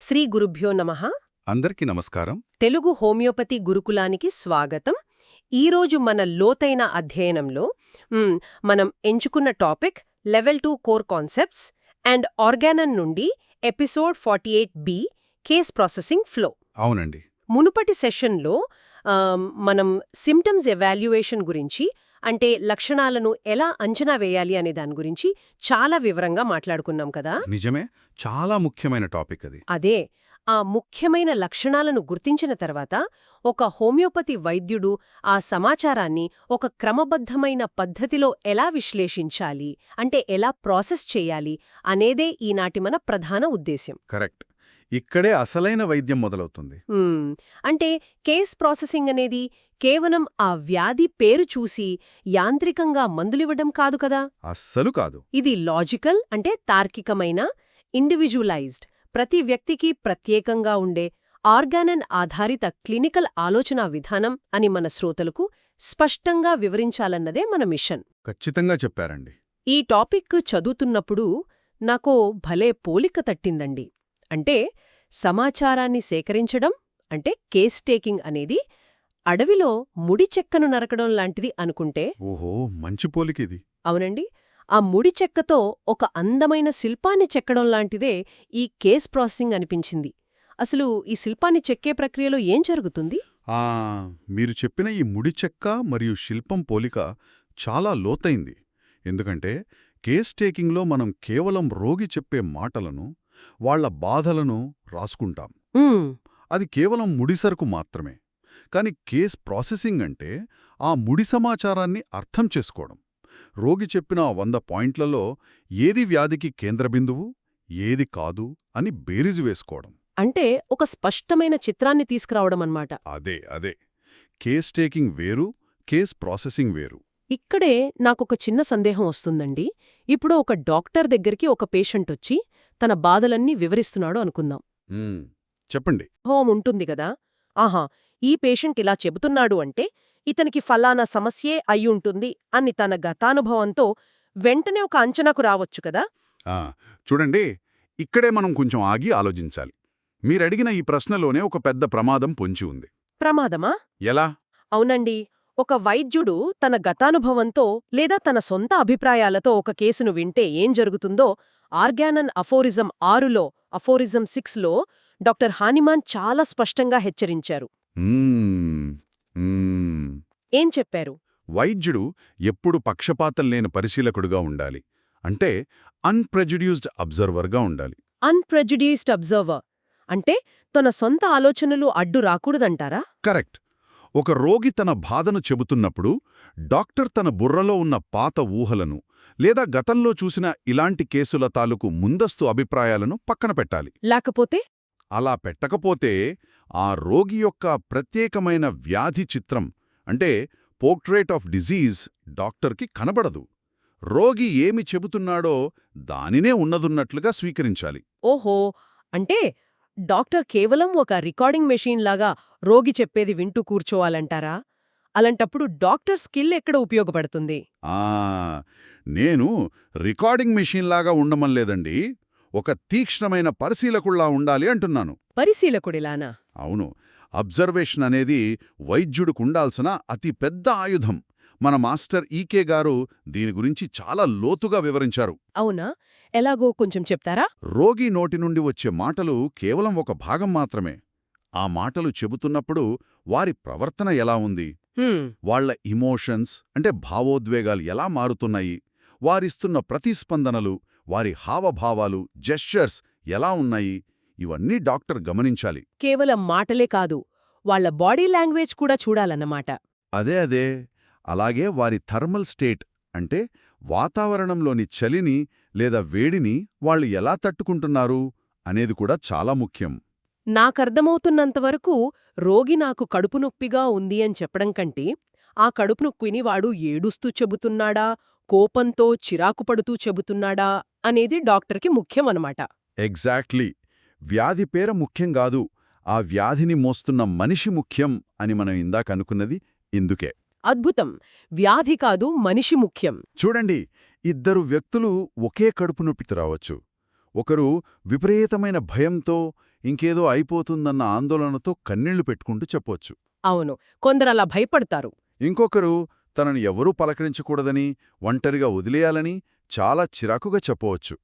శ్రీ గురుభ్యో నమః. అందరికీ నమస్కారం. తెలుగు హోమియోపతి గురుకులానికి స్వాగతం. ఈరోజు మన లోతైన అధ్యయనంలో మనం ఎంచుకున్న topic level 2 core concepts and Organon నుండి episode 48B case processing flow. అవునండి. మునుపటి సెషన్లో మనం సిమ్టమ్స్ ఎవాల్యుయేషన్ గురించి, అంటే లక్షణాలను ఎలా అంచనా వేయాలి అనే దాని గురించి చాలా వివరంగా మాట్లాడుకున్నాం కదా. నిజమే, చాలా ముఖ్యమైన టాపిక్ అది. అదే, ఆ ముఖ్యమైన లక్షణాలను గుర్తించిన తర్వాత ఒక హోమియోపతి వైద్యుడు ఆ సమాచారాన్ని ఒక క్రమబద్ధమైన పద్ధతిలో ఎలా విశ్లేషించాలి, అంటే ఎలా ప్రాసెస్ చేయాలి అనేదే ఈనాటి మన ప్రధాన ఉద్దేశ్యం. కరెక్ట్. ఇక్కడే అసలైన వైద్యం మొదలవుతుంది. అంటే కేస్ ప్రాసెసింగ్ అనేది కేవలం ఆ వ్యాధి పేరు చూసి యాంత్రికంగా మందులివ్వడం కాదు కదా. అస్సలు కాదు. ఇది లాజికల్, అంటే తార్కికమైన, ఇండివిజువలైజ్డ్, ప్రతి వ్యక్తికి ప్రత్యేకంగా ఉండే ఆర్గానన్ ఆధారిత క్లినికల్ ఆలోచనా విధానం అని మన శ్రోతలకు స్పష్టంగా వివరించాలన్నదే మన మిషన్. ఖచ్చితంగా చెప్పారండి. ఈ టాపిక్ చదువుతున్నప్పుడు నాకో భలే పోలిక తట్టిందండి. అంటే సమాచారాన్ని సేకరించడం, అంటే కేస్ టేకింగ్ అనేది అడవిలో ముడి చెక్కను నరకడం లాంటిది అనుకుంటే. ఓహో, మంచి పోలికిది. అవునండి. ఆ ముడి చెక్కతో ఒక అందమైన శిల్పాన్ని చెక్కడం లాంటిదే ఈ కేస్ ప్రాసెసింగ్ అనిపించింది. అసలు ఈ శిల్పాన్ని చెక్కే ప్రక్రియలో ఏం జరుగుతుంది? మీరు చెప్పిన ఈ ముడి చెక్క మరియు శిల్పం పోలిక చాలా లోతైంది. ఎందుకంటే కేస్ టేకింగ్లో మనం కేవలం రోగి చెప్పే మాటలను, వాళ్ల బాధలను రాసుకుంటాం. అది కేవలం ముడిసరుకు మాత్రమే. కాని కేస్ ప్రాసెసింగ్ అంటే ఆ ముడి సమాచారాన్ని అర్థం చేసుకోవడం. రోగి చెప్పిన 100 పాయింట్లలో ఏది వ్యాధికి కేంద్రబిందువు, ఏది కాదు అని బేరీజు వేసుకోవడం. అంటే ఒక స్పష్టమైన చిత్రాన్ని తీసుకురావడమన్నమాట. అదే. కేస్ టేకింగ్ వేరు, కేస్ ప్రాసెసింగ్ వేరు. ఇక్కడే నాకొక చిన్న సందేహం వస్తుందండి. ఇప్పుడు ఒక డాక్టర్ దగ్గరికి ఒక పేషెంట్ వచ్చి తన బాధలన్నీ వివరిస్తున్నాడు అనుకుందాం. చెప్పండి. హోం ఉంటుంది గదా. ఆహా, ఈ పేషెంట్ ఇలా చెబుతున్నాడు అంటే ఇతనికి ఫలానా సమస్యే అయ్యుంటుంది అని తన గతానుభవంతో వెంటనే ఒక అంచనాకు రావచ్చు కదా. చూడండి, ఇక్కడే మనం కొంచెం ఆగి ఆలోచించాలి. మీరడిగిన ఈ ప్రశ్నలోనే ఒక పెద్ద ప్రమాదం పొంచి ఉంది. ప్రమాదమా? ఎలా? అవునండి. ఒక వైద్యుడు తన గతానుభవంతో లేదా తన సొంత అభిప్రాయాలతో ఒక కేసును వింటే ఏం జరుగుతుందో ఆర్గానన్ అఫోరిజం 6లో, అఫోరిజం 6లో డాక్టర్ హానిమాన్ చాలా స్పష్టంగా హెచ్చరించారు. ఏం చెప్పారు? వైద్యుడు ఎప్పుడు పక్షపాతం లేని పరిశీలకుడుగా ఉండాలి. అంటే అన్ప్రెజుడ్యూస్డ్ అబ్జర్వర్గా ఉండాలి. అన్ప్రెజుడ్యూస్డ్ అబ్జర్వర్ అంటే తన సొంత ఆలోచనలు అడ్డు రాకూడదంటారా? కరెక్ట్. ఒక రోగి తన బాధను చెబుతున్నప్పుడు డాక్టర్ తన బుర్రలో ఉన్న పాత ఊహలను లేదా గతంలో చూసిన ఇలాంటి కేసుల తాలూకు ముందస్తు అభిప్రాయాలను పక్కన పెట్టాలి. లేకపోతే? అలా పెట్టకపోతే ఆ రోగి యొక్క ప్రత్యేకమైన వ్యాధి చిత్రం, అంటే పోర్ట్రేట్ ఆఫ్ డిజీజ్, డాక్టర్కి కనబడదు. రోగి ఏమి చెబుతున్నాడో దానినే ఉన్నదున్నట్లుగా స్వీకరించాలి. ఓహో, అంటే డాక్టర్ కేవలం ఒక రికార్డింగ్ మెషీన్ లాగా రోగి చెప్పేది వింటూ కూర్చోవాలంటారా? అలాంటప్పుడు డాక్టర్ స్కిల్ ఎక్కడ ఉపయోగపడుతుంది? నేను రికార్డింగ్ మెషీన్లాగా ఉండమనలేదండి. ఒక తీక్ష్ణమైన పరిశీలకుళ్లా ఉండాలి అంటున్నాను. పరిశీలకుడిలానా? అవును. అబ్జర్వేషన్ అనేది వైద్యుడికుండాల్సిన అతి పెద్ద ఆయుధం. మన మాస్టర్ ఈకే గారు దీని గురించి చాలా లోతుగా వివరించారు. అవునా? ఎలాగో కొంచెం చెప్తారా? రోగి నోటి నుండి వచ్చే మాటలు కేవలం ఒక భాగం మాత్రమే. ఆ మాటలు చెబుతున్నప్పుడు వారి ప్రవర్తన ఎలా ఉంది, వాళ్ల ఇమోషన్స్ అంటే భావోద్వేగాలు ఎలా మారుతున్నాయి, వారిస్తున్న ప్రతిస్పందనలు, వారి హావభావాలు, జెస్చర్స్ ఎలా ఉన్నాయి, ఇవన్నీ డాక్టర్ గమనించాలి. కేవలం మాటలే కాదు, వాళ్ల బాడీ లాంగ్వేజ్ కూడా చూడాలన్నమాట. అదే. అలాగే వారి థర్మల్ స్టేట్, అంటే వాతావరణంలోని చలిని లేదా వేడిని వాళ్ళు ఎలా తట్టుకుంటున్నారు అనేది కూడా చాలా ముఖ్యం. నాకర్థమవుతున్నంతవరకు రోగి నాకు కడుపు నొప్పిగా ఉంది అని చెప్పడం కంటే ఆ కడుపు నొప్పిని వాడు ఏడుస్తూ చెబుతున్నాడా, కోపంతో చిరాకుపడుతూ చెబుతున్నాడా అనేది డాక్టర్కి ముఖ్యమన్నమాట. ఎగ్జాక్ట్లీ. వ్యాధి పేర ముఖ్యం కాదు, ఆ వ్యాధిని మోస్తున్న మనిషి ముఖ్యం అని మనం ఇందాకనుకున్నది ఇందుకే. అద్భుతం. వ్యాధి కాదు, మనిషి ముఖ్యం. చూడండి, ఇద్దరు వ్యక్తులు ఒకే కడుపు నొప్పితో రావచ్చు. ఒకరు విపరీతమైన భయంతో ఇంకేదో అయిపోతుందన్న ఆందోళనతో కన్నీళ్లు పెట్టుకుంటూ చెప్పొచ్చు. అవును, కొందరలా భయపడతారు. ఇంకొకరు తనని ఎవరూ పలకరించకూడదని, ఒంటరిగా వదిలేయాలని చాలా చిరాకుగా చెప్పవచ్చు.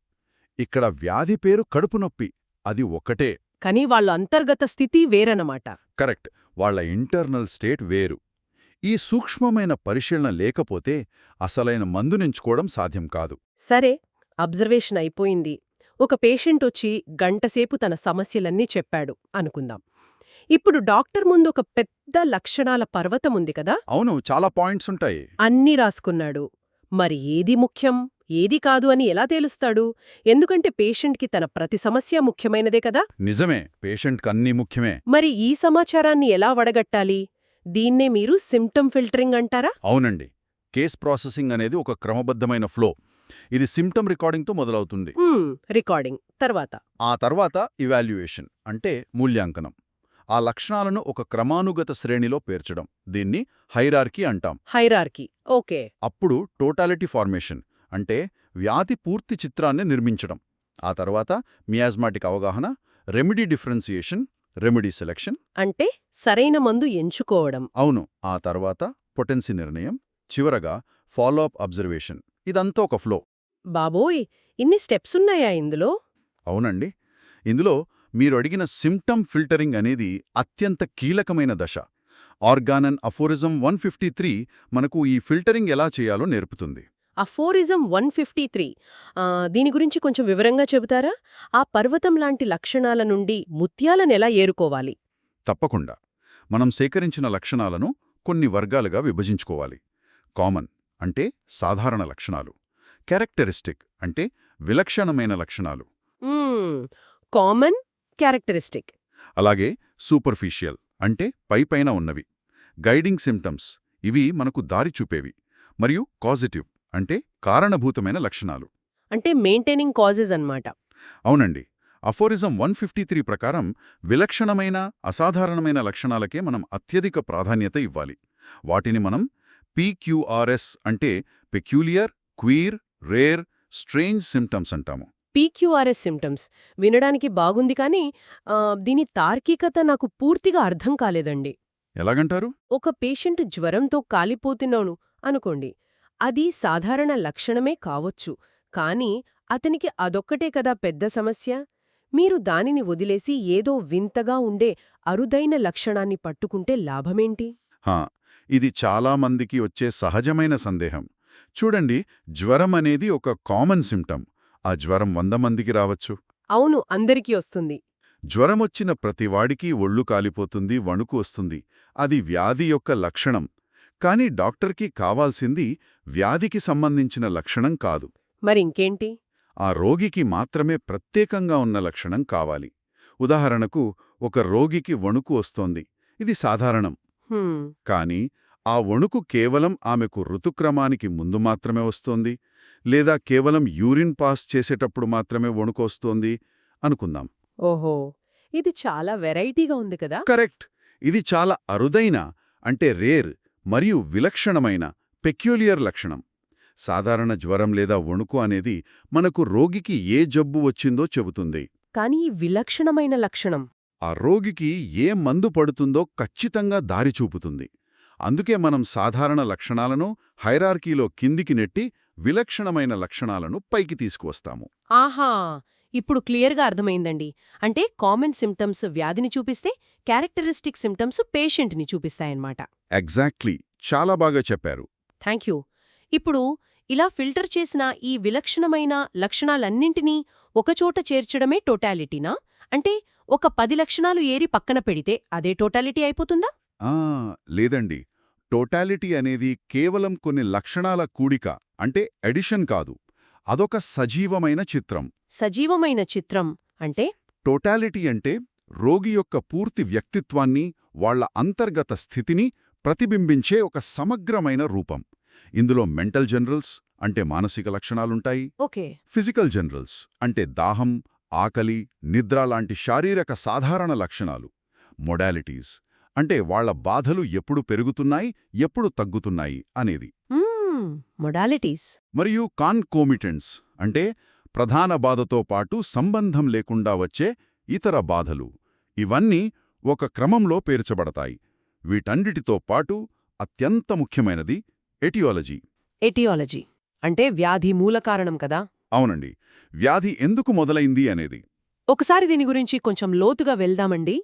ఇక్కడ వ్యాధి పేరు కడుపు నొప్పి, అది ఒక్కటే. కానీ వాళ్ళ అంతర్గత స్థితి వేరనమాట. కరెక్ట్, వాళ్ళ ఇంటర్నల్ స్టేట్ వేరు. ఈ సూక్ష్మమైన పరిశీలన లేకపోతే అసలైన మందునెంచుకోవడం సాధ్యం కాదు. సరే, అబ్జర్వేషన్ అయిపోయింది. ఒక పేషెంటొచ్చి గంటసేపు తన సమస్యలన్నీ చెప్పాడు అనుకుందాం. ఇప్పుడు డాక్టర్ ముందు ఒక పెద్ద లక్షణాల పర్వతముంది కదా. అవును, చాలా పాయింట్స్ ఉంటాయి. అన్నీ రాసుకున్నాడు. మరి ఏది ముఖ్యం, ఏది కాదు అని ఎలా తేలుస్తాడు? ఎందుకంటే పేషెంట్కి తన ప్రతి సమస్య ముఖ్యమైనదే కదా. నిజమే, పేషెంట్కి అన్నీ ముఖ్యమే. మరి ఈ సమాచారాన్ని ఎలా వడగట్టాలి? దీన్నే మీరు సిమ్టమ్ ఫిల్టరింగ్ అంటారా? అవునండి, కేస్ ప్రాసెసింగ్ అనేది ఒక క్రమబద్ధమైన ఫ్లో. ఇది సిమ్టమ్ రికార్డింగ్తో మొదలవుతుంది. రికార్డింగ్ తర్వాత ఆ తర్వాత ఇవాల్యుయేషన్ అంటే మూల్యాంకనం. ఆ లక్షణాలను ఒక క్రమానుగత శ్రేణిలో పేర్చడం, దీన్ని హైరార్కీ అంటాం. Hierarchy, okay. అప్పుడు టోటాలిటీ ఫార్మేషన్ అంటే వ్యాధి పూర్తి చిత్రాన్ని నిర్మించడం. ఆ తర్వాత మియాజ్మాటిక్ అవగాహన, రెమెడీ డిఫరెన్సియేషన్, రెమెడీ సెలెక్షన్ అంటే సరైన మందు ఎంచుకోవడం. అవును, ఆ తర్వాత పొటెన్సీ నిర్ణయం, చివరగా ఫాలో అప్ అబ్జర్వేషన్. ఇదంతా ఒక ఫ్లో. బాబోయ్, ఇన్ని స్టెప్సున్నాయా ఇందులో? అవునండి, ఇందులో మీరు అడిగిన సిమ్టమ్ ఫిల్టరింగ్ అనేది అత్యంత కీలకమైన దశ. ఆర్గానన్ అఫోరిజం 153 మనకు ఈ ఫిల్టరింగ్ ఎలా చేయాలో నేర్పుతుంది. అఫోరిజం 153, దీని గురించి కొంచెం వివరంగా చెబుతారా? ఆ పర్వతం లాంటి లక్షణాల నుండి ముత్యాలనెలా ఏరుకోవాలి? తప్పకుండా. మనం సేకరించిన లక్షణాలను కొన్ని వర్గాలుగా విభజించుకోవాలి. కామన్ అంటే సాధారణ లక్షణాలు, క్యారెక్టరిస్టిక్ అంటే విలక్షణమైన లక్షణాలు, కామన్, క్యారెక్టరిస్టిక్. అలాగే సూపర్ఫిషియల్ అంటే పైపైన ఉన్నవి, గైడింగ్ సిమ్టమ్స్, ఇవి మనకు దారి చూపేవి, మరియు కాజిటివ్ అంటే కారణభూతమైన లక్షణాలు. అంటే మెయింటైనింగ్ కాజెస్ అన్నమాట. అవునండి, అఫోరిజం 153 ప్రకారం విలక్షణమైన అసాధారణమైన లక్షణాలకే మనం అత్యధిక ప్రాధాన్యత ఇవ్వాలి. వాటిని మనం PQRS అంటే peculiar, queer, rare, strange symptoms అంటాము. PQRS సిమ్టమ్స్ వినడానికి బాగుంది, కానీ దీని తార్కికత నాకు పూర్తిగా అర్థం కాలేదండి. ఎలాగంటారు? ఒక పేషెంట్ జ్వరంతో కాలిపోతున్నాను అనుకోండి, అది సాధారణ లక్షణమే కావచ్చు, కానీ అతనికి అదొక్కటే కదా పెద్ద సమస్య. మీరు దానిని వదిలేసి ఏదో వింతగా ఉండే అరుదైన లక్షణాన్ని పట్టుకుంటే లాభమేంటి? హా, ఇది చాలామందికి వచ్చే సహజమైన సందేహం. చూడండి, జ్వరం అనేది ఒక కామన్ సిమ్టమ్. ఆ జ్వరం 100 మందికి రావచ్చు. అవును, అందరికీ వస్తుంది. జ్వరమొచ్చిన ప్రతివాడికి ఒళ్ళు కాలిపోతుంది, వణుకు వస్తుంది. అది వ్యాధి యొక్క లక్షణం. కానీ డాక్టర్కి కావాల్సింది వ్యాధికి సంబంధించిన లక్షణం కాదు. మరింకేంటి? ఆ రోగికి మాత్రమే ప్రత్యేకంగా ఉన్న లక్షణం కావాలి. ఉదాహరణకు, ఒక రోగికి వణుకు వస్తోంది, ఇది సాధారణం. కానీ ఆ వణుకు కేవలం ఆమెకు ఋతుక్రమానికి ముందు మాత్రమే వస్తోంది, లేదా కేవలం యూరిన్ పాస్ చేసేటప్పుడు మాత్రమే వణుకు వస్తోంది అనుకుందాం. ఓహో, ఇది చాలా వెరైటీగా ఉంది కదా. కరెక్ట్, ఇది చాలా అరుదైన అంటే రేర్ మరియు విలక్షణమైన పెక్యూలియర్ లక్షణం. సాధారణ జ్వరం లేదా వణుకు అనేది మనకు రోగికి ఏ జబ్బు వచ్చిందో చెబుతుంది. కానీ ఈ విలక్షణమైన లక్షణం ఆ రోగికి ఏ మందు పడుతుందో ఖచ్చితంగా దారి చూపుతుంది. అందుకే మనం సాధారణ లక్షణాలను హైరార్కీలో కిందికి నెట్టి విలక్షణమైన లక్షణాలను పైకి తీసుకువస్తాము. ఆహా, ఇప్పుడు క్లియర్గా అర్థమైందండి. అంటే కామన్ సిమ్టమ్స్ వ్యాధిని చూపిస్తే, క్యారెక్టరిస్టిక్ సిమ్టమ్స్ పేషెంట్ని చూపిస్తాయన్నమాట. ఎగ్జాక్ట్లీ, చాలా బాగా చెప్పారు. Thank you. ఇప్పుడు ఇలా ఫిల్టర్ చేసిన ఈ విలక్షణమైన లక్షణాలన్నింటినీ ఒకచోట చేర్చడమే టోటాలిటీనా? అంటే ఒక 10 లక్షణాలు ఏరి పక్కన పెడితే అదే టోటాలిటీ అయిపోతుందా? లేదండి, టోటాలిటీ అనేది కేవలం కొన్ని లక్షణాల కూడిక అంటే ఎడిషన్ కాదు. అదొక సజీవమైన చిత్రం. సజీవమైన చిత్రం అంటే? టోటాలిటీ అంటే రోగి యొక్క పూర్తి వ్యక్తిత్వాన్ని, వాళ్ల అంతర్గత స్థితిని ప్రతిబింబించే ఒక సమగ్రమైన రూపం. ఇందులో మెంటల్ జనరల్స్ అంటే మానసిక లక్షణాలుంటాయి. ఓకే. ఫిజికల్ జనరల్స్ అంటే దాహం, ఆకలి, నిద్ర లాంటి శారీరక సాధారణ లక్షణాలు. మొడాలిటీస్ అంటే వాళ్ల బాధలు ఎప్పుడు పెరుగుతున్నాయి, ఎప్పుడు తగ్గుతున్నాయి అనేది. మొడాలిటీస్. మరియు కాన్కోమిటెంట్స్ అంటే ప్రధాన బాధతో పాటు సంబంధం లేకుండా వచ్చే ఇతర బాధలు ఇవన్నీ ఒక క్రమంలో పేర్చబడతాయి. వీటన్నిటితో పాటు అత్యంత ముఖ్యమైనది ఎటియాలజీ. ఎటియాలజీ అంటే వ్యాధి మూల కారణం కదా. అవునండి, వ్యాధి ఎందుకు మొదలైంది అనేది. ఒకసారి దీని గురించి కొంచెం లోతుగా వెళ్దామండి.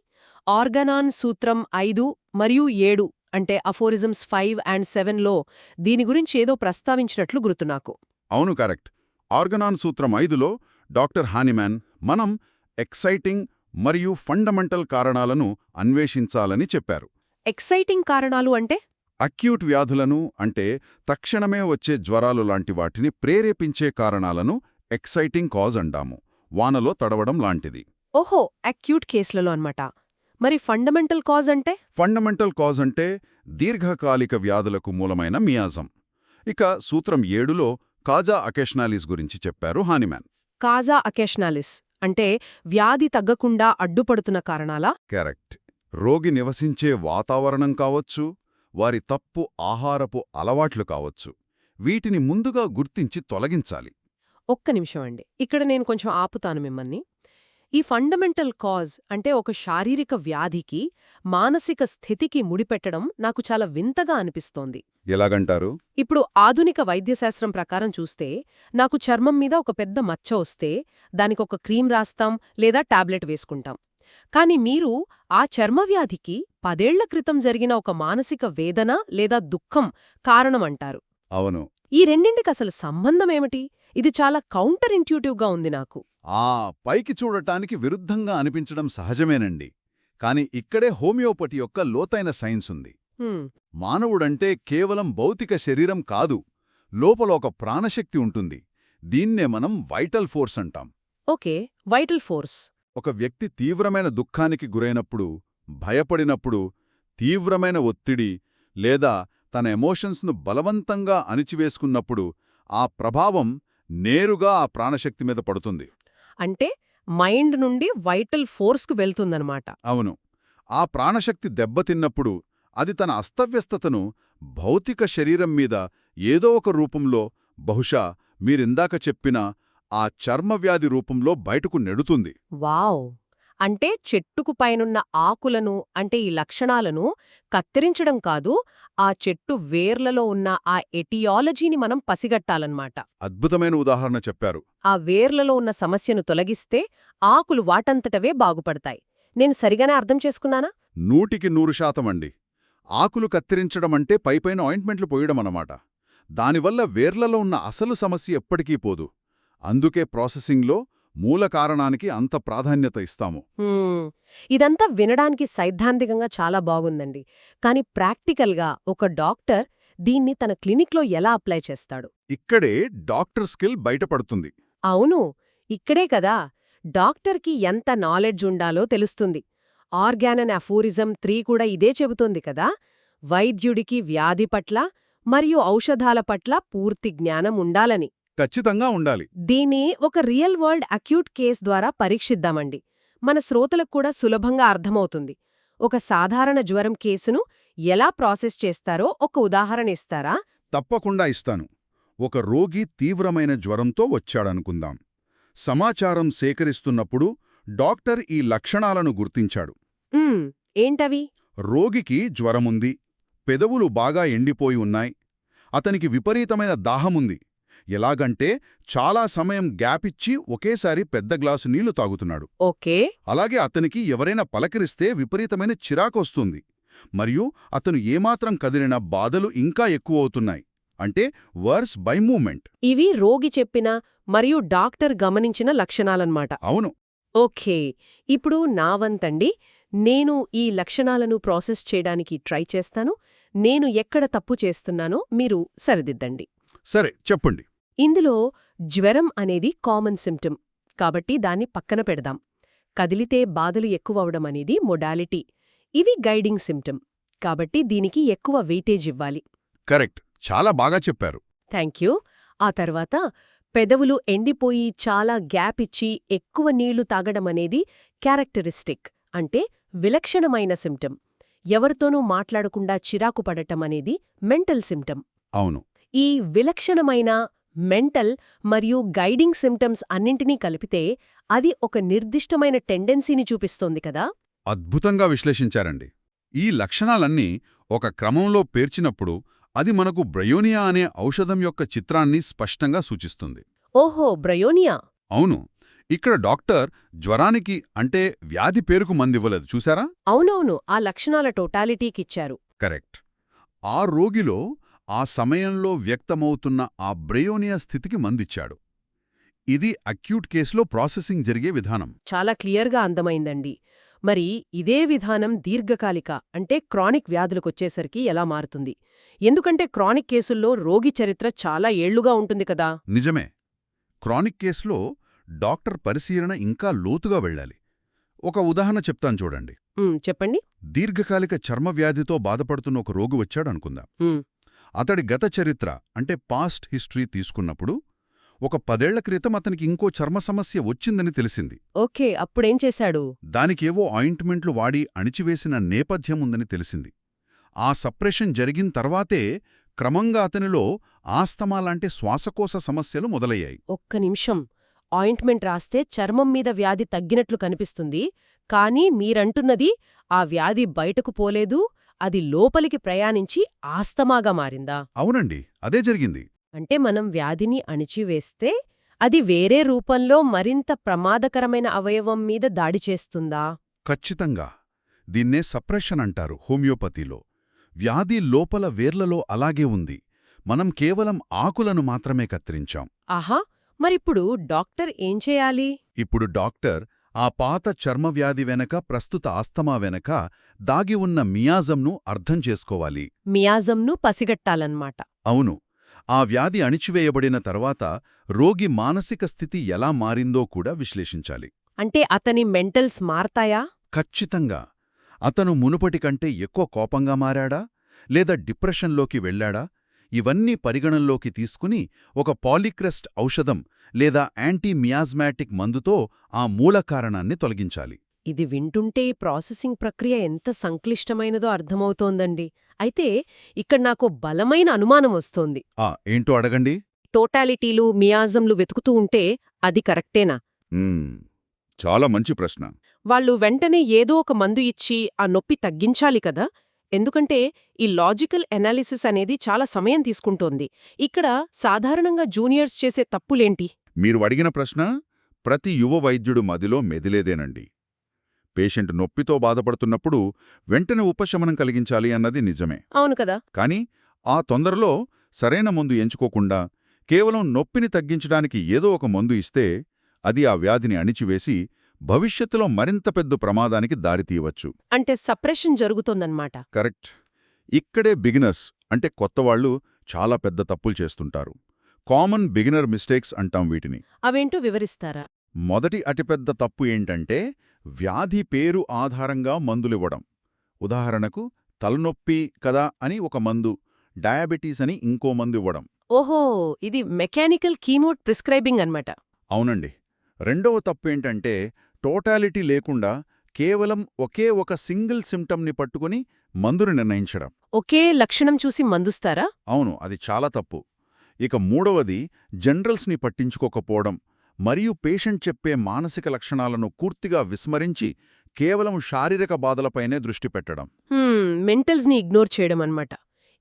ఆర్గనాన్ సూత్రం 5 మరియు 7 అంటే అఫోరిజమ్స్ 5 అండ్ 7లో దీని గురించి ఏదో ప్రస్తావించినట్లు గుర్తు నాకు. అవును, కరెక్ట్. ఆర్గనాన్ సూత్రం 5లో డాక్టర్ హానిమాన్ మనం ఎక్సైటింగ్ మరియు ఫండమెంటల్ కారణాలను అన్వేషించాలని చెప్పారు. ఎక్సైటింగ్ కారణాలు అంటే? అక్యూట్ వ్యాధులను అంటే తక్షణమే వచ్చే జ్వరాలు లాంటి వాటిని ప్రేరేపించే కారణాలను ఎక్సైటింగ్ కాజ్ అంటాము. వానలో తడవడం లాంటిది. ఓహో, అక్యూట్ కేసులలో అన్నమాట. మరి ఫండమెంటల్ కాజ్ అంటే? ఫండమెంటల్ కాజ్ అంటే దీర్ఘకాలిక వ్యాధులకు మూలమైన మియాజం. ఇక సూత్రం 7లో కాజా అకేషనాలిస్ గురించి చెప్పారు హానిమాన్. కాజా అకేషనాలిస్ అంటే వ్యాధి తగ్గకుండా అడ్డుపడుతున్న కారణాలా? కరెక్ట్. రోగి నివసించే వాతావరణం కావచ్చు, వారి తప్పు ఆహారపు అలవాట్లు కావచ్చు. వీటిని ముందుగా గుర్తించి తొలగించాలి. ఒక్క నిమిషం అండి, ఇక్కడ నేను కొంచెం ఆపుతాను మిమ్మల్ని. ఈ ఫండమెంటల్ కాజ్ అంటే ఒక శారీరక వ్యాధికి మానసిక స్థితికి ముడిపెట్టడం నాకు చాలా వింతగా అనిపిస్తోంది. ఎలాగంటారు? ఇప్పుడు ఆధునిక వైద్యశాస్త్రం ప్రకారం చూస్తే నాకు చర్మం మీద ఒక పెద్ద మచ్చ వస్తే దానికొక క్రీమ్ రాస్తాం లేదా టాబ్లెట్ వేసుకుంటాం. కాని మీరు ఆ చర్మవ్యాధికి 10 ఏళ్ల క్రితం జరిగిన ఒక మానసిక వేదన లేదా దుఃఖం కారణమంటారు. అవును. ఈ రెండింటికసలు సంబంధమేమిటి? ఇది చాలా కౌంటర్ ఇంట్యూటివ్గా ఉంది నాకు. పైకి చూడటానికి విరుద్ధంగా అనిపించడం సహజమేనండి. కాని ఇక్కడే హోమియోపతి యొక్క లోతైన సైన్స్ ఉంది. మానవుడంటే కేవలం భౌతిక శరీరం కాదు, లోపల ఒక ప్రాణశక్తి ఉంటుంది. దీన్నే మనం వైటల్ ఫోర్స్ అంటాం. Okay, vital force. ఒక వ్యక్తి తీవ్రమైన దుఃఖానికి గురైనప్పుడు, భయపడినప్పుడు, తీవ్రమైన ఒత్తిడి లేదా తన ఎమోషన్స్ను బలవంతంగా అణిచివేసుకున్నప్పుడు ఆ ప్రభావం నేరుగా ఆ ప్రాణశక్తి మీద పడుతుంది. అంటే మైండ్ నుండి వైటల్ ఫోర్స్కు వెళ్తుందన్నమాట. అవును. ఆ ప్రాణశక్తి దెబ్బతిన్నప్పుడు అది తన అస్తవ్యస్తతను భౌతిక శరీరం మీద ఏదో ఒక రూపంలో, బహుశా మీరిందాక చెప్పిన ఆ చర్మవ్యాధి రూపంలో బయటకు నెడుతుంది. వావ్! అంటే చెట్టుకు పైనున్న ఆకులను అంటే ఈ లక్షణాలను కత్తిరించడం కాదు, ఆ చెట్టు వేర్లలో ఉన్న ఆ ఎటియాలజీని మనం పసిగట్టాలన్నమాట. అద్భుతమైన ఉదాహరణ చెప్పారు. ఆ వేర్లలో ఉన్న సమస్యను తొలగిస్తే ఆకులు వాటంతటవే బాగుపడతాయి. నేను సరిగానే అర్థం చేసుకున్నానా? 100% అండి. ఆకులు కత్తిరించడమంటే పైపైన ఆయింట్మెంట్లు పోయడమన్నమాట. దానివల్ల వేర్లలో ఉన్న అసలు సమస్య ఎప్పటికీ పోదు. అందుకే ప్రాసెసింగ్లో మూల కారణానికి అంత ప్రాధాన్యత ఇస్తాము. ఇదంతా వినడానికి సైద్ధాంతికంగా చాలా బాగుందండి. కాని ప్రాక్టికల్గా ఒక డాక్టర్ దీన్ని తన క్లినిక్లో ఎలా అప్లై చేస్తాడు? ఇక్కడే డాక్టర్ స్కిల్ బయటపడుతుంది. అవును, ఇక్కడే కదా డాక్టర్కి ఎంత నాలెడ్జ్ ఉండాలో తెలుస్తుంది. ఆర్గానన్ అఫోరిజం 3 కూడా ఇదే చెబుతోంది కదా, వైద్యుడికి వ్యాధి పట్ల మరియు ఔషధాల పట్ల పూర్తి జ్ఞానం ఉండాలని. ఖచ్చితంగా ఉండాలి. దీన్ని ఒక రియల్ వరల్డ్ అక్యూట్ కేస్ ద్వారా పరీక్షిద్దామండి. మన శ్రోతలకు కూడా సులభంగా అర్థమవుతుంది. ఒక సాధారణ జ్వరం కేసును ఎలా ప్రాసెస్ చేస్తారో ఒక ఉదాహరణ ఇస్తారా? తప్పకుండా ఇస్తాను. ఒక రోగి తీవ్రమైన జ్వరంతో వచ్చాడనుకుందాం. సమాచారం సేకరిస్తున్నప్పుడు డాక్టర్ ఈ లక్షణాలను గుర్తించాడు. ఏంటవి? రోగికి జ్వరముంది, పెదవులు బాగా ఎండిపోయి ఉన్నాయి, అతనికి విపరీతమైన దాహముంది. ఎలాగంటే చాలా సమయం గ్యాపిచ్చి ఒకేసారి పెద్ద గ్లాసు నీళ్లు తాగుతున్నాడు. ఓకే. అలాగే అతనికి ఎవరైనా పలకరిస్తే విపరీతమైన చిరాకొస్తుంది. మరియు అతను ఏమాత్రం కదిలినా బాధలు ఇంకా ఎక్కువవుతున్నాయి. అంటే వర్స్ బై మూమెంట్. ఇవి రోగి చెప్పిన మరియు డాక్టర్ గమనించిన లక్షణాలన్నమాట. అవును. ఓకే, ఇప్పుడు నా వంతండి. నేను ఈ లక్షణాలను ప్రాసెస్ చేయడానికి ట్రై చేస్తాను. నేను ఎక్కడ తప్పు చేస్తున్నానో మీరు సరిదిద్దండి. సరే, చెప్పండి. ఇందులో జ్వరం అనేది కామన్ సిమ్టమ్ కాబట్టి దాన్ని పక్కన పెడదాం. కదిలితే బాధలు ఎక్కువవడం అనేది మొడాలిటీ. ఇవి గైడింగ్ సిమ్టమ్ కాబట్టి దీనికి ఎక్కువ వెయిటేజ్ ఇవ్వాలి. కరెక్ట్, చాలా బాగా చెప్పారు. థ్యాంక్యూ. ఆ తర్వాత పెదవులు ఎండిపోయి చాలా గ్యాప్ ఇచ్చి ఎక్కువ నీళ్లు తాగడమనేది క్యారెక్టరిస్టిక్ అంటే విలక్షణమైన సిమ్టమ్. ఎవరితోనూ మాట్లాడకుండా చిరాకు పడటం అనేది మెంటల్ సిమ్టమ్. అవును. ఈ విలక్షణమైన మెంటల్ మరియు గైడింగ్ సిమ్టమ్స్ అన్నింటినీ కలిపితే అది ఒక నిర్దిష్టమైన టెండెన్సీని చూపిస్తోంది కదా. అద్భుతంగా విశ్లేషించారండి. ఈ లక్షణాలన్నీ ఒక క్రమంలో పేర్చినప్పుడు అది మనకు బ్రయోనియా అనే ఔషధం యొక్క చిత్రాన్ని స్పష్టంగా సూచిస్తుంది. ఓహో, బ్రయోనియా. అవును, ఇక్కడ డాక్టర్ జ్వరానికి అంటే వ్యాధి పేరుకు మందివ్వలేదు, చూసారా? అవునవును, ఆ లక్షణాల టోటాలిటీకిచ్చారు. కరెక్ట్. ఆ రోగిలో ఆ సమయంలో వ్యక్తమవుతున్న ఆ బ్రయోనియా స్థితికి మందిచ్చాడు. ఇది అక్యూట్ కేసులో ప్రాసెసింగ్ జరిగే విధానం. చాలా క్లియర్గా అందమైందండి. మరి ఇదే విధానం దీర్ఘకాలిక అంటే క్రానిక్ వ్యాధులకొచ్చేసరికి ఎలా మారుతుంది? ఎందుకంటే క్రానిక్ కేసుల్లో రోగి చరిత్ర చాలా ఏళ్లుగా ఉంటుంది కదా. నిజమే. క్రానిక్ కేసులో డాక్టర్ పరిశీలన ఇంకా లోతుగా వెళ్ళాలి. ఒక ఉదాహరణ చెప్తాను చూడండి. చెప్పండి. దీర్ఘకాలిక చర్మవ్యాధితో బాధపడుతున్న ఒక రోగి వచ్చాడనుకుందాం. ఉమ్, అతడి గత చరిత్ర అంటే పాస్ట్ హిస్టరీ తీసుకున్నప్పుడు ఒక 10 ఏళ్ల క్రితం అతనికి ఇంకో చర్మ సమస్య వచ్చిందని తెలిసింది. ఓకే, అప్పుడేం చేశాడు? దానికేవో ఆయింట్మెంట్లు వాడి అణిచివేసిన నేపథ్యం ఉందని తెలిసింది. ఆ సప్రెషన్ జరిగిన తర్వాతే క్రమంగా అతనిలో ఆస్తమా లాంటి శ్వాసకోశ సమస్యలు మొదలయ్యాయి. ఒక్క నిమిషం. ఆయింట్మెంట్ రాస్తే చర్మం మీద వ్యాధి తగ్గినట్లు కనిపిస్తుంది, కానీ మీరంటున్నది ఆ వ్యాధి బయటకు పోలేదు, అది లోపలికి ప్రయాణించి ఆస్తమాగా మారిందా? అవునండి, అదే జరిగింది. అంటే మనం వ్యాధిని అణిచివేస్తే అది వేరే రూపంలో మరింత ప్రమాదకరమైన అవయవం మీద దాడి చేస్తుందా? ఖచ్చితంగా. దీన్నే సప్రెషన్ అంటారు హోమియోపతిలో. వ్యాధి లోపల వేర్లలో అలాగే ఉంది. మనం కేవలం ఆకులను మాత్రమే కత్తిరించాం. ఆహా, మరిప్పుడు డాక్టర్ ఏం చేయాలి? ఇప్పుడు డాక్టర్ ఆ పాత చర్మవ్యాధి వెనక, ప్రస్తుత ఆస్తమా వెనక దాగి ఉన్న మియాజంను అర్థం చేసుకోవాలి. మియాజంను పసిగట్టాలన్నమాట. అవును. ఆ వ్యాధి అణిచివేయబడిన తర్వాత రోగి మానసిక స్థితి ఎలా మారిందో కూడా విశ్లేషించాలి. అంటే అతని మెంటల్స్ మారతాయా? ఖచ్చితంగా. అతను మునుపటి కంటే ఎక్కువ కోపంగా మారాడా, లేదా డిప్రెషన్లోకి వెళ్లాడా? ఇవన్నీ పరిగణంలోకి తీసుకుని ఒక పాలిక్రెస్ట్ ఔషధం లేదా యాంటీ మియాజ్మాటిక్ మందుతో ఆ మూల కారణాన్ని తొలగించాలి. ఇది వింటుంటే ఈ ప్రాసెసింగ్ ప్రక్రియ ఎంత సంక్లిష్టమైనదో అర్థమవుతోందండి. అయితే ఇక్కడ నాకు బలమైన అనుమానం వస్తోంది. ఏంటో అడగండి. టోటాలిటీలు, మియాజంలు వెతుకుతూ ఉంటే అది కరెక్టేనా? చాలా మంచి ప్రశ్న. వాళ్ళు వెంటనే ఏదో ఒక మందు ఇచ్చి ఆ నొప్పి తగ్గించాలి కదా. ఎందుకంటే ఈ లాజికల్ ఎనాలిసిస్ అనేది చాలా సమయం తీసుకుంటోంది. ఇక్కడ సాధారణంగా జూనియర్స్ చేసే తప్పులేంటి? మీరు అడిగిన ప్రశ్న ప్రతి యువ వైద్యుడు మదిలో మెదిలేదేనండి. పేషెంట్ నొప్పితో బాధపడుతున్నప్పుడు వెంటనే ఉపశమనం కలిగించాలి అన్నది నిజమే. అవును కదా. కాని ఆ తొందరలో సరైన మందు ఎంచుకోకుండా కేవలం నొప్పిని తగ్గించడానికి ఏదో ఒక మందు ఇస్తే అది ఆ వ్యాధిని అణిచివేసి భవిష్యత్తులో మరింత పెద్ద ప్రమాదానికి దారితీయవచ్చు. అంటే సప్రెషన్ జరుగుతోందన్నమాట. కరెక్ట్. ఇక్కడే బిగినర్స్ అంటే కొత్తవాళ్లు చాలా పెద్ద తప్పులు చేస్తుంటారు. కామన్ బిగినర్ మిస్టేక్స్ అంటాం వీటిని. అవేంటో వివరిస్తారా? మొదటి అతిపెద్ద తప్పు ఏంటంటే వ్యాధి పేరు ఆధారంగా మందులివ్వడం. ఉదాహరణకు తలనొప్పి కదా అని ఒక మందు, డయాబెటీస్ అని ఇంకో మందు ఇవ్వడం. ఓహో, ఇది మెకానికల్ కీమో ప్రిస్క్రైబింగ్ అన్నమాట. అవునండి. రెండవ తప్పు ఏంటంటే టోటాలిటీ లేకుండా కేవలం ఒకే ఒక సింగిల్ సిమ్టమ్ని పట్టుకుని మందును నిర్ణయించడం. ఒకే లక్షణం చూసి మందుస్తారా? అవును, అది చాలా తప్పు. ఇక మూడవది జనరల్స్ని పట్టించుకోకపోవడం మరియు పేషెంట్ చెప్పే మానసిక లక్షణాలను పూర్తిగా విస్మరించి కేవలం శారీరక బాధలపైనే దృష్టి పెట్టడం. మెంటల్స్ని ఇగ్నోర్ చేయడం అన్నమాట.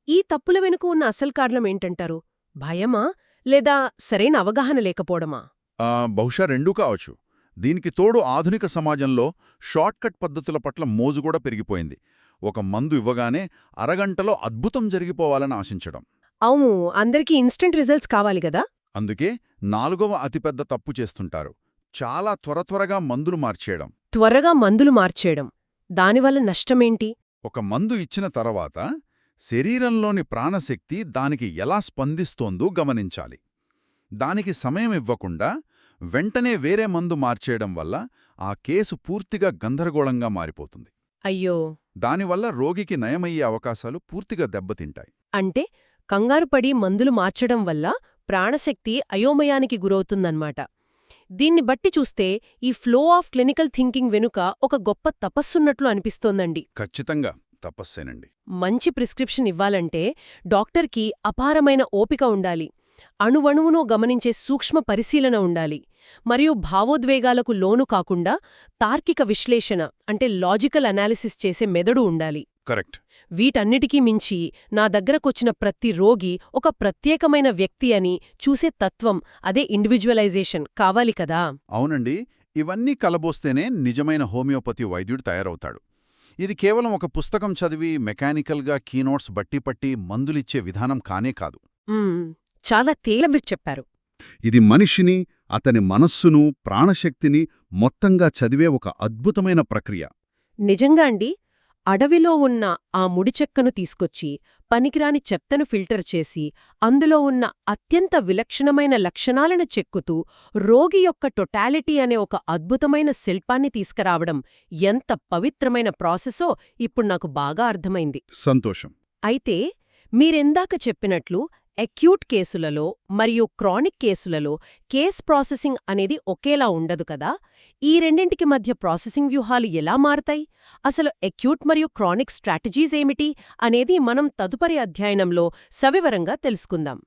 ఈ తప్పుల వెనుక ఉన్న అసలు కారణం ఏంటంటారు? భయమా లేదా సరైన అవగాహన లేకపోవడమా? బహుశా రెండూ కావచ్చు. దీనికి తోడు ఆధునిక సమాజంలో షార్ట్కట్ పద్ధతుల పట్ల మోజు కూడా పెరిగిపోయింది. ఒక మందు ఇవ్వగానే అరగంటలో అద్భుతం జరిగిపోవాలని ఆశించడం. అవును, అందరికీ ఇన్స్టెంట్ రిజల్ట్స్ కావాలి గదా. అందుకే నాలుగవ అతిపెద్ద తప్పు చేస్తుంటారు. చాలా త్వరగా మందులు మార్చేయడం. త్వరగా మందులు మార్చేయడం. దానివల్ల నష్టమేంటి? ఒక మందు ఇచ్చిన తర్వాత శరీరంలోని ప్రాణశక్తి దానికి ఎలా స్పందిస్తోందో గమనించాలి. దానికి సమయం ఇవ్వకుండా వెంటనే వేరే మందు మార్చేయడం వల్ల ఆ కేసు పూర్తిగా గందరగోళంగా మారిపోతుంది. అయ్యో. దానివల్ల రోగికి నయమయ్యే అవకాశాలు పూర్తిగా దెబ్బతింటాయి. అంటే కంగారుపడి మందులు మార్చడం వల్ల ప్రాణశక్తి అయోమయానికి గురవుతుందన్నమాట. దీన్ని బట్టి చూస్తే ఈ ఫ్లో ఆఫ్ క్లినికల్ థింకింగ్ వెనుక ఒక గొప్ప తపస్సున్నట్లు అనిపిస్తోందండి. ఖచ్చితంగా తపస్సేనండి. మంచి ప్రిస్క్రిప్షన్ ఇవ్వాలంటే డాక్టర్కి అపారమైన ఓపిక ఉండాలి. అణువణువునూ గమనించే సూక్ష్మ పరిశీలన ఉండాలి. మరియు భావోద్వేగాలకు లోను కాకుండా తార్కిక విశ్లేషణ అంటే లాజికల్ అనాలిసిస్ చేసే మెదడు ఉండాలి. కరెక్ట్. వీటన్నిటికీ మించి నా దగ్గరకొచ్చిన ప్రతి రోగి ఒక ప్రత్యేకమైన వ్యక్తి అని చూసే తత్వం, అదే ఇండివిజువలైజేషన్ కావాలి కదా. అవునండి. ఇవన్నీ కలబోస్తేనే నిజమైన హోమియోపతి వైద్యుడు తయారవుతాడు. ఇది కేవలం ఒక పుస్తకం చదివి మెకానికల్గా కీనోట్స్ బట్టిపట్టి మందులిచ్చే విధానం కానే కాదు. చాలా తేలిగ్గా చెప్పారు. ఇది మనిషిని, అతని మనస్సును, ప్రాణశక్తిని మొత్తంగా చదివే ఒక అద్భుతమైన ప్రక్రియ. నిజంగా అండి. అడవిలో ఉన్న ఆ ముడిచెక్కను తీసుకొచ్చి పనికిరాని చెత్తను ఫిల్టర్ చేసి అందులో ఉన్న అత్యంత విలక్షణమైన లక్షణాలను చెక్కుతూ రోగి యొక్క టొటాలిటీ అనే ఒక అద్భుతమైన శిల్పాన్ని తీసుకురావడం ఎంత పవిత్రమైన ప్రాసెసో ఇప్పుడు నాకు బాగా అర్థమైంది. సంతోషం. అయితే మీరెందాక చెప్పినట్లు అక్యూట్ కేసులలో మరియు క్రానిక్ కేసులలో కేస్ ప్రాసెసింగ్ అనేది ఒకేలా ఉండదు కదా. ఈ రెండింటికి మధ్య ప్రాసెసింగ్ వ్యూహాలు ఎలా మారతాయి? అసలు అక్యూట్ మరియు క్రానిక్ స్ట్రాటజీస్ ఏమిటి అనేది మనం తదుపరి అధ్యయనంలో సవివరంగా తెలుసుకుందాం.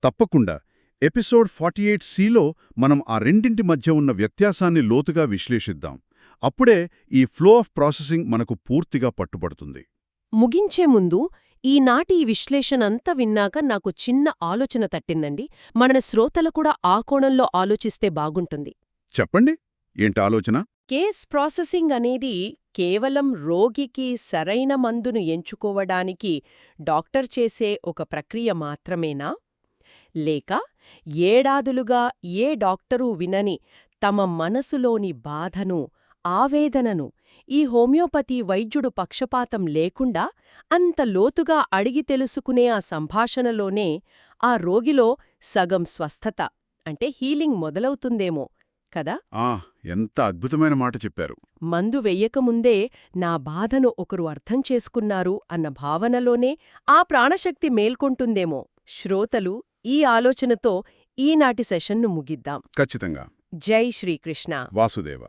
తప్పకుండా. ఎపిసోడ్ 48Cలో మనం ఆ రెండింటి మధ్య ఉన్న వ్యత్యాసాన్ని లోతుగా విశ్లేషిద్దాం. అప్పుడే ఈ ఫ్లో ఆఫ్ ప్రాసెసింగ్ మనకు పూర్తిగా పట్టుబడుతుంది. ముగించే ముందు ఈనాటి ఈ విశ్లేషణంతా విన్నాక నాకు చిన్న ఆలోచన తట్టిందండి. మన శ్రోతలు కూడా ఆ కోణంలో ఆలోచిస్తే బాగుంటుంది. చెప్పండి, ఏంటి ఆలోచన? కేస్ ప్రాసెసింగ్ అనేది కేవలం రోగికి సరైన మందును ఎంచుకోవడానికి డాక్టర్ చేసే ఒక ప్రక్రియ మాత్రమేనా? లేక ఏడాదులుగా ఏ డాక్టరూ వినని తమ మనసులోని బాధను, ఆవేదనను ఈ హోమియోపతి వైద్యుడు పక్షపాతం లేకుండా అంత లోతుగా అడిగి తెలుసుకునే ఆ సంభాషణలోనే ఆ రోగిలో సగం స్వస్థత అంటే హీలింగ్ మొదలవుతుందేమో కదా. ఎంత అద్భుతమైన మాట చెప్పారు. మందు వెయ్యకముందే నా బాధను ఒకరు అర్థం చేసుకున్నారు అన్న భావనలోనే ఆ ప్రాణశక్తి మేల్కొంటుందేమో. శ్రోతలు ఈ ఆలోచనతో ఈనాటి సెషన్ను ముగిద్దాం. ఖచ్చితంగా. జై శ్రీకృష్ణ. వాసుదేవ.